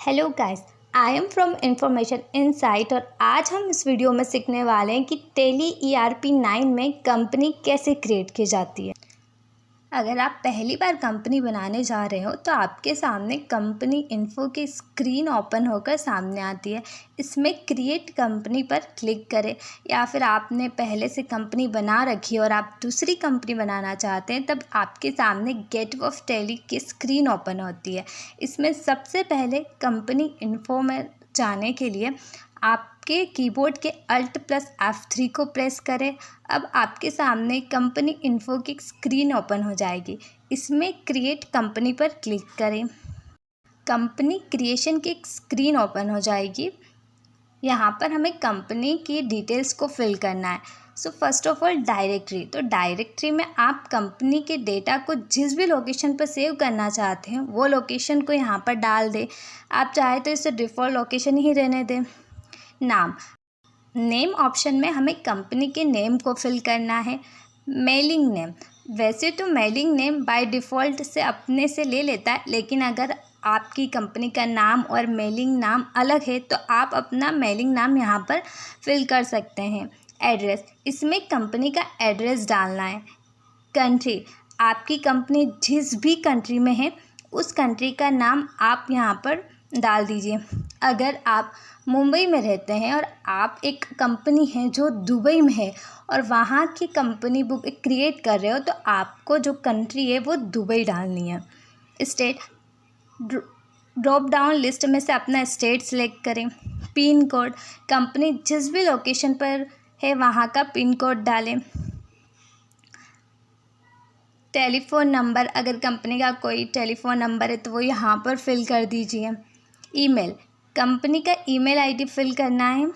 Hello guys, I am from information insight और आज हम इस वीडियो में सीखने वाले हैं कि टैली ERP 9 में कंपनी कैसे क्रिएट की जाती है। अगर आप पहली बार कंपनी बनाने जा रहे हो तो आपके सामने कंपनी इन्फो की स्क्रीन ओपन होकर सामने आती है। इसमें क्रिएट कंपनी पर क्लिक करें या फिर आपने पहले से कंपनी बना रखी है और आप दूसरी कंपनी बनाना चाहते हैं तब आपके सामने गेट ऑफ टैली की स्क्रीन ओपन होती है। इसमें सबसे पहले कंपनी इन्फो में जाने के लिए आपके कीबोर्ड के Alt+F3 को प्रेस करें। अब आपके सामने कंपनी इन्फो की स्क्रीन ओपन हो जाएगी। इसमें क्रिएट कंपनी पर क्लिक करें। कंपनी क्रिएशन की स्क्रीन ओपन हो जाएगी। यहाँ पर हमें कंपनी की डिटेल्स को फिल करना है। So first of all directory, तो डायरेक्टरी में आप कंपनी के डेटा को जिस भी लोकेशन पर सेव करना चाहते हैं वो लोकेशन को यहाँ पर डाल दें। आप चाहे तो इसे डिफ़ॉल्ट लोकेशन ही रहने दें। नाम, नेम ऑप्शन में हमें कंपनी के नेम को फिल करना है। मेलिंग नेम, वैसे तो मेलिंग नेम बाय डिफ़ॉल्ट से अपने से ले लेता है, लेकिन अगर आपकी कंपनी का नाम और मेलिंग नाम अलग है तो आप अपना मेलिंग नाम यहाँ पर फिल कर सकते हैं। एड्रेस, इसमें कंपनी का एड्रेस डालना है। कंट्री, आपकी कंपनी जिस भी कंट्री में है उस कंट्री का नाम आप यहाँ पर डाल दीजिए। अगर आप मुंबई में रहते हैं और आप एक कंपनी है जो दुबई में है और वहाँ की कंपनी बुक क्रिएट कर रहे हो तो आपको जो कंट्री है वो दुबई डालनी है। स्टेट, ड्रॉप डाउन लिस्ट में से अपना स्टेट सेलेक्ट करें। पिन कोड, कंपनी जिस भी लोकेशन पर है वहाँ का पिन कोड डालें। टेलीफ़ोन नंबर, अगर कंपनी का कोई टेलीफ़ोन नंबर है तो वो यहाँ पर फिल कर दीजिए। ईमेल, कंपनी का ईमेल आईडी फिल करना है।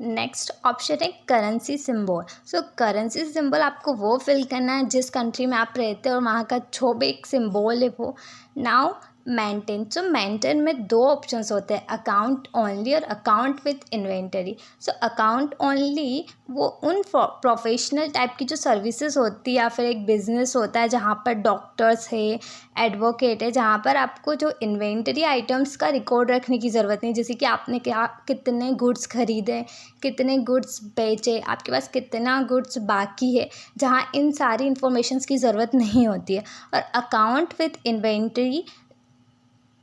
नेक्स्ट ऑप्शन है करेंसी सिंबल। सो करेंसी सिंबल आपको वो फिल करना है जिस कंट्री में आप रहते हो और वहाँ का जो भी एक सिंबल है वो। नाउ मेंटेन, सो मेंटेन में दो ऑप्शंस होते हैं, अकाउंट ओनली और account with inventory. So account only वो उन प्रोफेशनल टाइप की जो सर्विसेज होती है या फिर एक बिजनेस होता है जहाँ पर डॉक्टर्स है, एडवोकेट है, जहाँ पर आपको जो इन्वेंटरी आइटम्स का रिकॉर्ड रखने की ज़रूरत नहीं, जैसे कि आपने क्या कितने गुड्स खरीदे, कितने गुड्स बेचे, आपके पास कितना गुड्स बाकी है, जहाँ इन सारी इन्फॉर्मेशंस की ज़रूरत नहीं होती है। और account with inventory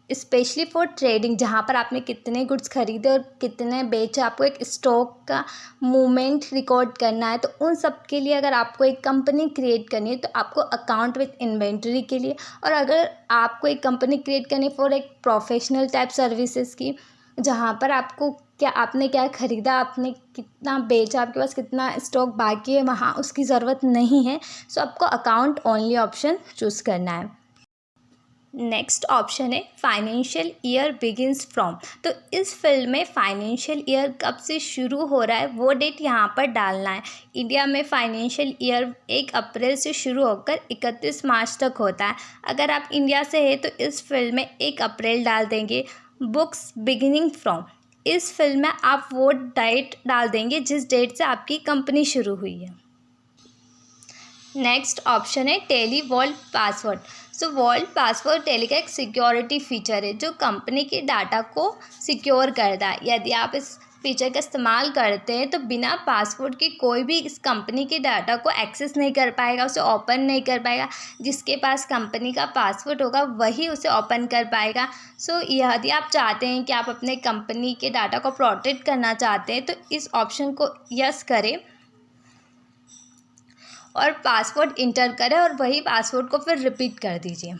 specially for trading, जहाँ पर आपने कितने गुड्स खरीदे और कितने बेचे, आपको एक स्टॉक का मूवमेंट रिकॉर्ड करना है। तो उन सब के लिए अगर आपको एक कंपनी क्रिएट करनी है तो आपको अकाउंट विथ इन्वेंटरी के लिए, और अगर आपको एक कंपनी क्रिएट करनी है फॉर एक प्रोफेशनल टाइप सर्विसेज की, जहाँ पर आपको आपने क्या खरीदा, आपने कितना बेचा, आपके पास कितना स्टॉक बाकी है, वहाँ उसकी ज़रूरत नहीं है। सो आपको अकाउंट ओनली ऑप्शन चूज़ करना है। नेक्स्ट ऑप्शन है फाइनेंशियल ईयर बिगिंस फ्रॉम। तो इस फील्ड में फाइनेंशियल ईयर कब से शुरू हो रहा है वो डेट यहाँ पर डालना है। इंडिया में फाइनेंशियल ईयर 1 अप्रैल से शुरू होकर 31 मार्च तक होता है। अगर आप इंडिया से है तो इस फील्ड में 1 अप्रैल डाल देंगे। बुक्स बिगिनिंग फ्रॉम, इस फील्ड में आप वो डेट डाल देंगे जिस डेट से आपकी कंपनी शुरू हुई है। नेक्स्ट ऑप्शन है टैली वॉल्ट पासवर्ड। सो वॉल्ट पासवर्ड टैली का एक सिक्योरिटी फीचर है जो कंपनी के डाटा को सिक्योर करता है। यदि आप इस फीचर का इस्तेमाल करते हैं तो बिना पासवर्ड के कोई भी इस कंपनी के डाटा को एक्सेस नहीं कर पाएगा, उसे ओपन नहीं कर पाएगा। जिसके पास कंपनी का पासवर्ड होगा वही उसे ओपन कर पाएगा। सो यदि आप चाहते हैं कि आप अपने कंपनी के डाटा को प्रोटेक्ट करना चाहते हैं तो इस ऑप्शन को यस करें और पासवर्ड इंटर करें और वही पासवर्ड को फिर रिपीट कर दीजिए।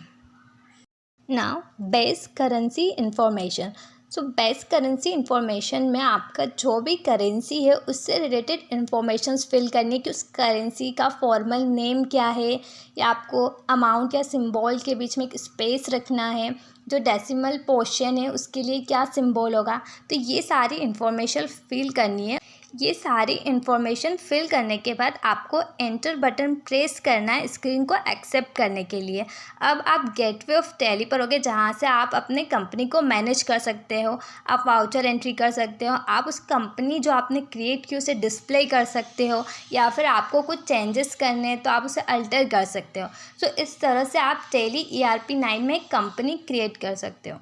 Now base currency information. So base currency information में आपका जो भी करेंसी है उससे रिलेटेड इंफॉर्मेशंस फिल करनी है कि उस करेंसी का फॉर्मल नेम क्या है, या आपको अमाउंट या सिंबल के बीच में एक स्पेस रखना है, जो डेसिमल पोर्शन है उसके लिए क्या सिंबल होगा। तो ये सारी इंफॉर्मेशन फिल करनी है। ये सारी इन्फॉर्मेशन फिल करने के बाद आपको एंटर बटन प्रेस करना है स्क्रीन को एक्सेप्ट करने के लिए। अब आप गेटवे ऑफ टैली पर होगे, जहाँ से आप अपने कंपनी को मैनेज कर सकते हो। आप वाउचर एंट्री कर सकते हो, आप उस कंपनी जो आपने क्रिएट की उसे डिस्प्ले कर सकते हो, या फिर आपको कुछ चेंजेस करने हैं तो आप उसे अल्टर कर सकते हो। सो इस तरह से आप टैली ERP 9 में एक कंपनी क्रिएट कर सकते हो।